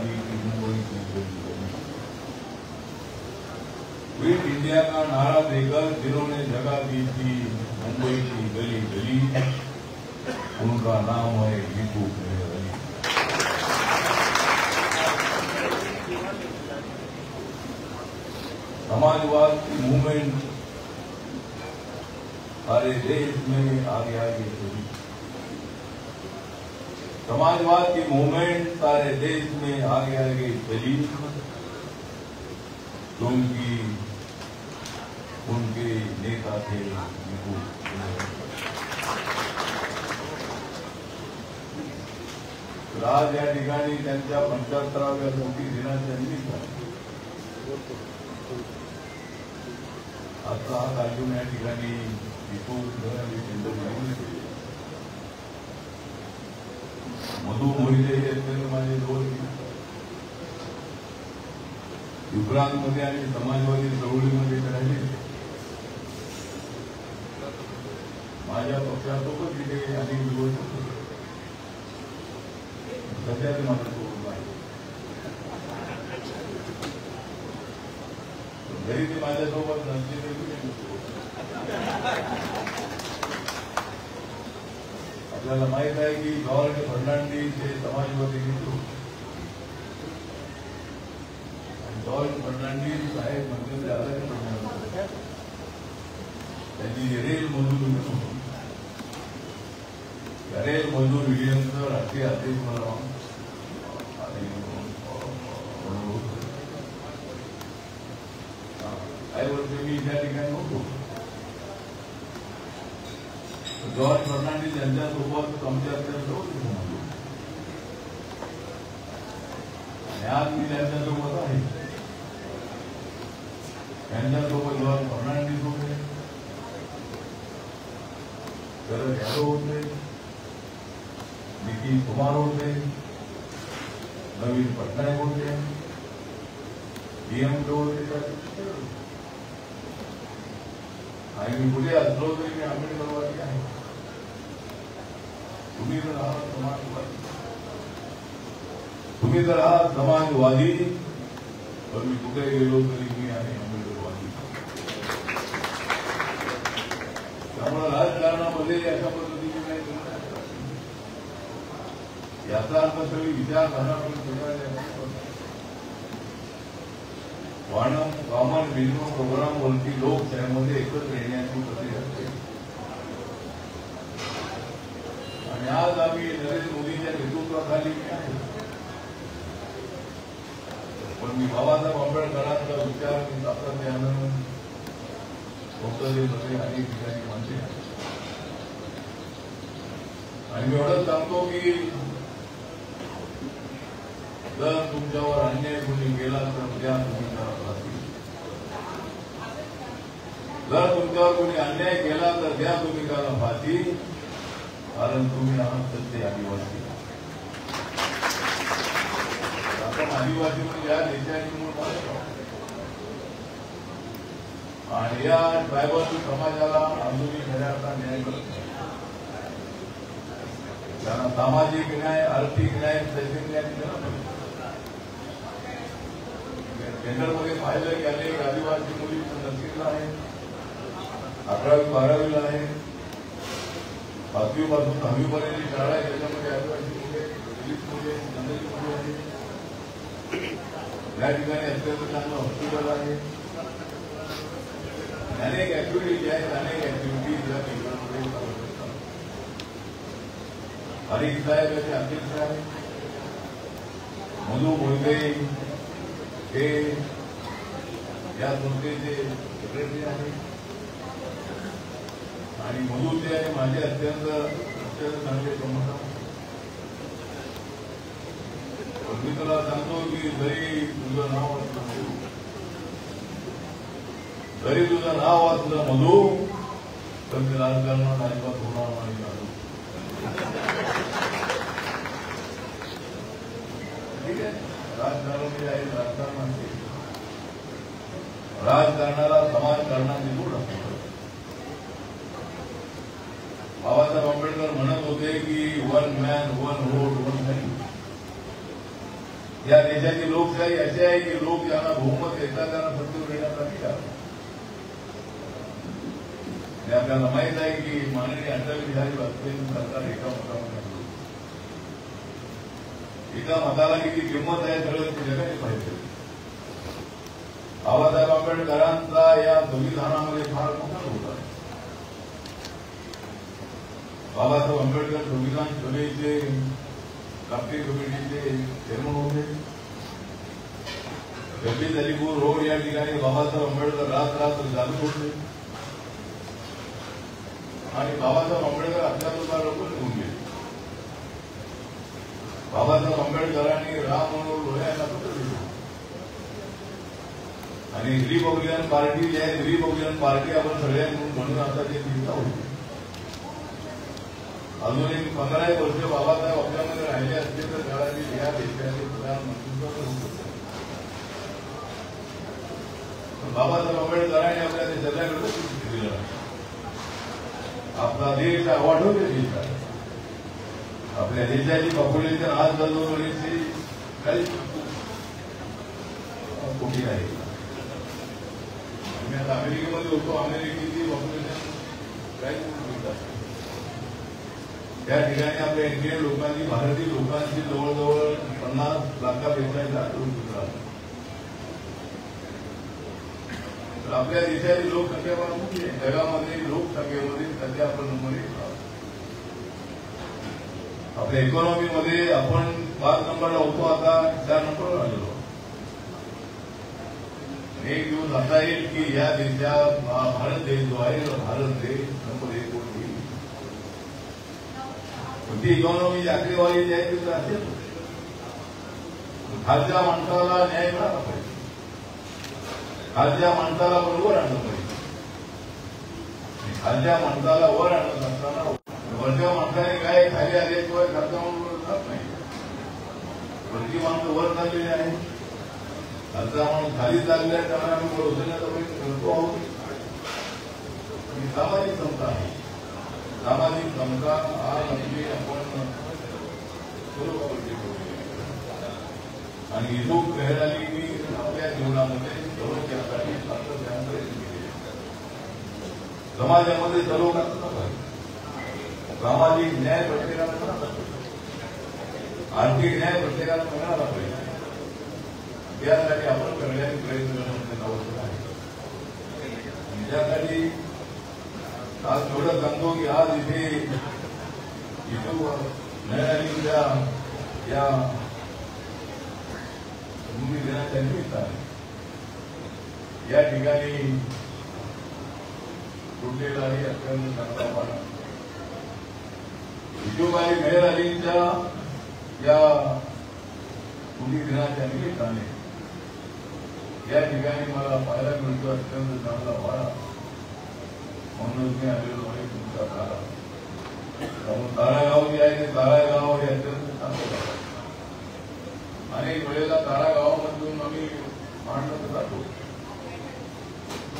समाजवादी की मुंबई की गली। Quit India का नारा देकर जिन्होंने जगह दी थी मुंबई की गली गली, उनका नाम है लीपू मेहर अली। समाजवाद की मूवमेंट सारे देश में आगे आगे चली। समाजवाद की मूवमेंट सारे देश में आगे आगे चली। उनके नेता थे लीपू। आज या ठिकाणी त्यांच्या 75व्या स्मृती दिनाच्या निमित्ताने आता हा कार्यक्रम या ठिकाणी लीपू मधु मोहिते हे अत्यंत माझे दोन युक्रांतमध्ये आणि समाजवादी चळवळीमध्ये राहिले। माझ्या पक्षासोबत तिथे अनेक दिवस होते, सध्या ते माझ्यासोबत आहे। घरी ते माझ्यासोबत नसते तरी आपल्याला माहित आहे की जॉर्ज फर्नांडिस हे समाजवादी नेते। जॉर्ज फर्नांडिस साहेब म्हणजे आला त्यांनी रेल मजूर युनियनचं राष्ट्रीय अध्यक्ष म्हणून काही वर्ष मी त्या ठिकाणी होतो। जॉर्ज फर्नांडिस यांच्यासोबत आमच्या आज मी त्यांच्यासोबत आहे। त्यांच्यासोबत जॉर्ज फर्नांडिस होते, शरद यादव होते, नितीश कुमार होते, नवीन पटनायक होते, डीएमके होते आणि मी पुढे असलो तरी मी आंबेडकरवादी आहे। तुम्ही जर आहात समाजवादी तर मी कुठे गेलो तरी मी आहे आंबेडकरवादी। त्यामुळे राजकारणामध्ये अशा पद्धतीने काही याचा अर्थ सगळी विचारधारा कॉमन मिनिमम प्रोग्राम वरती लोकशाहीमध्ये एकत्र येण्याची प्रक्रिया असते। आणि आज आम्ही नरेंद्र मोदींच्या नेतृत्वाखाली आहे, पण मी बाबासाहेब आंबेडकरांचा विचार सातत्यानं संसदेमध्ये अनेक ठिकाणी मांडले आणि मी एवढंच सांगतो की जर तुमच्यावर अन्याय कोणी केला तर द्या तुम्ही फाशी। जर तुमच्यावर कोणी अन्याय केला तर द्या तुम्ही त्याला फाशी, कारण तुम्ही आहात सत्य आदिवासी। आपण आदिवासी म्हणजे या देशाची मूळ भाषा आणि या ट्रायबल समाजाला आम्ही खऱ्या अर्थाने न्याय करत नाही। त्यांना सामाजिक न्याय, आर्थिक न्याय, शैक्षणिक न्याय दिला पाहिजे। केंद्रामध्ये पाहिलं की अनेक आदिवासी मुली नर्सिंगला आहे, 11वी 12वीला आहे, 5वी पासून 10वी पर्यंत शाळा आहे, त्याच्यामध्ये आदिवासी मुले, दलित मुले, दलित मुले आहे। या ठिकाणी अत्यंत चांगलं हॉस्पिटल आहे, अनेक ऍक्टिव्हिटीज आहेत, अनेक ऍक्टिव्हिटीज या केंद्रामध्ये हरीश साहेब याचे अध्यक्ष आहेत, मधु मोहिते हे या संस्थेचे सेक्रेटरी आहेत आणि मधुचे आणि माझे अत्यंत चांगले संबंध। मी तुला सांगतो की जरी तुझं नाव असलं मधु तर मी राजकारणात अजिबात होणार नाही। ठीक आहे, राजकारणामध्ये आहे, राजकारणाला समाजकारणाची जोड असते। बाबासाहेब आंबेडकर म्हणत होते की one man one vote one value. या देशाची लोकशाही अशी आहे की लोक ज्यांना बहुमत देतात त्यांना सत्तेवर येण्यासाठी जातात. आपल्याला माहित आहे की माननीय अटल बिहारी वाजपेयी सरकार एका मताला किती किंमत आहे सगळं जगाने पाहिजे. बाबासाहेब आंबेडकरांचा या संविधानामध्ये फार मोठा रोल आहे. बाबासाहेब आंबेडकर संविधान सभेचे ड्राफ्टिंग कमिटीचे चेअरमन होते. 26 अलीपूर रोड या ठिकाणी बाबासाहेब आंबेडकर रात्र चालू होते आणि बाबासाहेब आंबेडकर अत्याचार लोक निघून गेले. बाबासाहेब आंबेडकरांनी राम मनोहर लोहिया यांना पत्र दिलं आणि रिपब्लिकन पार्टी जी आहे रिपब्लिकन पार्टी आपण सगळ्यांनी म्हणून आता ते दिवसा होते. अजून एक 15 वर्ष बाबासाहेब आपल्यामध्ये राहिले असते तर कदाचित या देशाचे प्रधानमंत्रीत्व होऊ शकते. बाबासाहेब आंबेडकरांनी आपल्या देशाला दिलं. आपला देश वाढवले देश आहे. आपल्या देशाची पॉप्युलेशन आज जवळजवळ 40 कोटी आहे. आम्ही आता अमेरिकेमध्ये होतो. अमेरिकेची पॉप्युलेशन 40 कोटी आहे. त्या ठिकाणी आपल्या इंडियन लोकांनी भारतीय लोकांची जवळजवळ 50 लाखापेक्षा जास्त राहतात. तर आपल्या देशाची लोकसंख्या पण मोठी आहे. जगामध्ये लोकसंख्येमध्ये सध्या आपण नंबर 1 आहोत. आपल्या इकॉनॉमीमध्ये आपण 5 नंबरला होतो, आता 4 नंबरवर आलेलो. एक दिवस असा येईल की या देशात भारत देश जो आहे भारत देश नंबर 1 वर होईल. ती इकॉनॉमी आकडेवारी जी आहे ती असेल. खालच्या माणसाला न्याय मिळाला पाहिजे. खालच्या माणसाला बरोबर आणलं पाहिजे. खालच्या माणसाला वर आणत असताना वरच्या माणसाने काय खाली आल्याशिवाय खालच्या माणूस जात नाही. वरची माणसं वर चाललेली आहे, खालचा माणूस खाली चाललेला आहे. त्यामुळे आम्ही पोहोचण्याचा प्रयत्न करतो आहोत. सामाजिक समता आहे. सामाजिक समता आज म्हणजे आपण आणि हिंदू लहराली मी आपल्या जीवनामध्ये सर्वसाठी सातत्याने प्रयत्न केले. समाजामध्ये सर्वकांचा पाहिजे. सामाजिक न्याय प्रत्येकाला मिळाला पाहिजे. आर्थिक न्याय प्रत्येकाला मिळाला पाहिजे. त्यासाठी आपण सगळ्यांनी प्रयत्न करण्याचे आवश्यक आहे. त्यासाठी आज एवढं सांगतो की आज इथे लहरालीच्या या भूमी दिनाच्या निमित्ताने या ठिकाणी तुटलेला आहे अत्यंत चांगला वाडा विजूभाई मेहर अलींच्या या भूमी दिनाच्या निमित्ताने या ठिकाणी मला पाहायला मिळतो अत्यंत चांगला वाडा. म्हणूनच मी आलेलो आहे तुमचा तारा. तारागाव जे आहे ते तारागाव हे अत्यंत चांगलं गाव. अनेक वेळेला तारागावामधून आम्ही मांडत जातो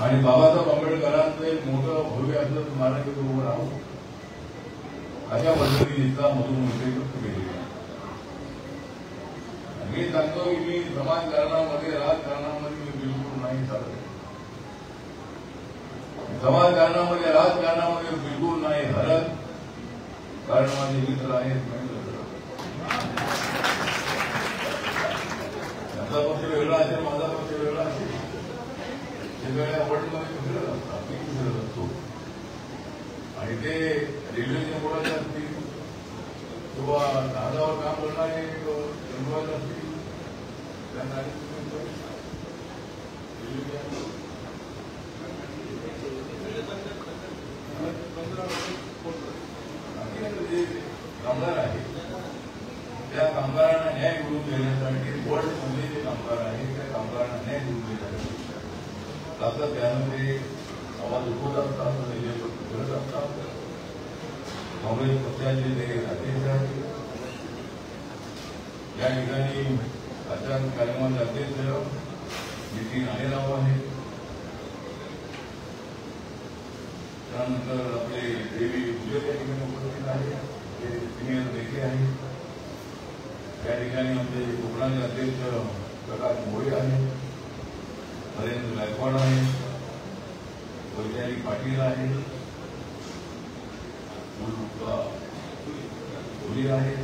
आणि बाबासाहेब आंबेडकरांचं एक मोठं भव्य असं स्मारक उभं राहू अशा पद्धतीचा मधून मोठे केलेले. मी सांगतो की मी समाजकारणामध्ये राजकारणामध्ये मी बिलकुल नाही चालत. समाजकारणामध्ये राजकारणामध्ये बिलकुल नाही हरत. कारण माझे मित्र आहेत. त्यांचा पक्ष वेगळा असेल, माझा पक्ष वेगळा असेल. वेगवेगळ्या वर्ल्डमध्ये फिरत असतात, मी फिरत असतो. आणि ते रेल्वेच्या मुलाचे असतील किंवा जहाजावर काम करणारे एम्प्लॉईज असतील त्यांना जे कामगार आहे त्या कामगारांना न्याय मिळवून देण्यासाठी वर्ल्डमध्ये जे कामगार आहेत त्या कामगारांना न्याय मिळवून देण्यासाठी सातत्यानं ते आवाज उठवत असतात, करत असतात. काँग्रेस पक्षाचे ते अध्यक्ष आहेत. या ठिकाणी आचार्य कार्यक्रमाचे अध्यक्ष नितीन आलेराव आहेत. त्यानंतर आपले देवी पूजक या ठिकाणी उपस्थित आहेत. ते सिनियर नेते आहेत. त्या ठिकाणी आमचे कोकणाचे अध्यक्ष प्रकाश मोरे आहेत, नरेंद्र गायकवाड आहे, वैचारिक पाटील आहे, मुली आहे,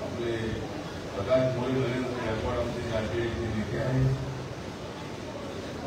आपले प्रकाश मोरे, नरेंद्र गायकवाड आमचे आरपीआयचे नेते आहेत.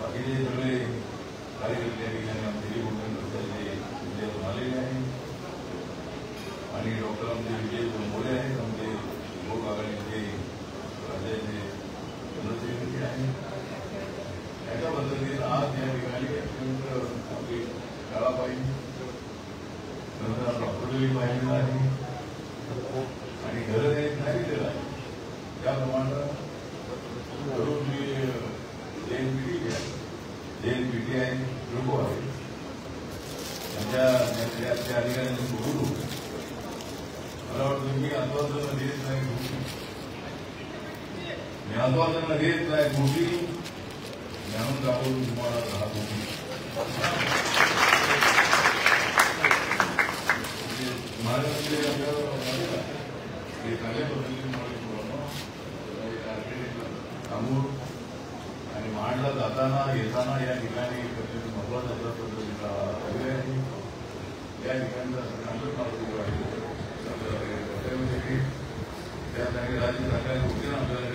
बाकीचे सगळे कार्यकर्ते या ठिकाणी आमचे विजयातून आलेले आहे आणि डॉक्टर आमचे विजय मोरे आहेत, आमचे लोक आघाडीचे राज्याचे जनसेवक आहेत. याच्या पद्धतीने आज या ठिकाणी अत्यंत आपली शाळा पाहिजे, नंतर डॉक्टरही पाहिजे आहे आणि घर एक नाही दिलेलं आहे. त्याप्रमाणे करून मी JNPTI लोक आहे त्यांच्या अधिकाऱ्यांनी बोलू. मला वाटतं मी आश्वासन देत नाही, मी आश्वासन देत नाही, गोष्टी जाणून दाखवून तुम्हाला राहत होती. महाराष्ट्रामध्ये आपल्याला हे चांगल्या पद्धतीने सांगून आणि महाडला जाताना येताना या ठिकाणी महत्वाचा पद्धतीचा आहे. या ठिकाणचा त्यासाठी राज्य सरकारच्या वतीनं आपल्याला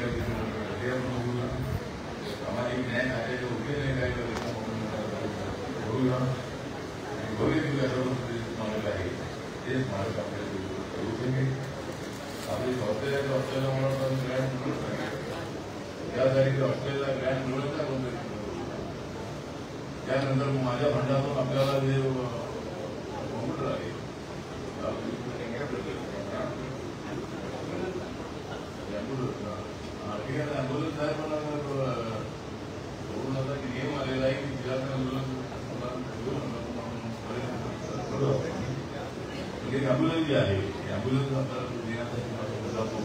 सामाजिक न्याय खात्याच्या वतीने काही करूया आणि भव्य दिव्य स्मारक आहे ते स्मारक आपल्याला करू शकेल. आपली संस्थेला असलेल्यामुळे ग्रँड मिळत नाही, त्यासाठी ऑस्ट्रेलिया ग्रँड मिळत नाही. त्यानंतर माझ्या फंडातून आपल्याला जे कॉम्प्युटर आहे ठीक आहे, अँब्युलन्स आहे पण आता नियम आलेला आहे की जिल्हा अँब्युलन्स जी आहे अँब्युलन्स आपल्याला देण्यासाठी जातो.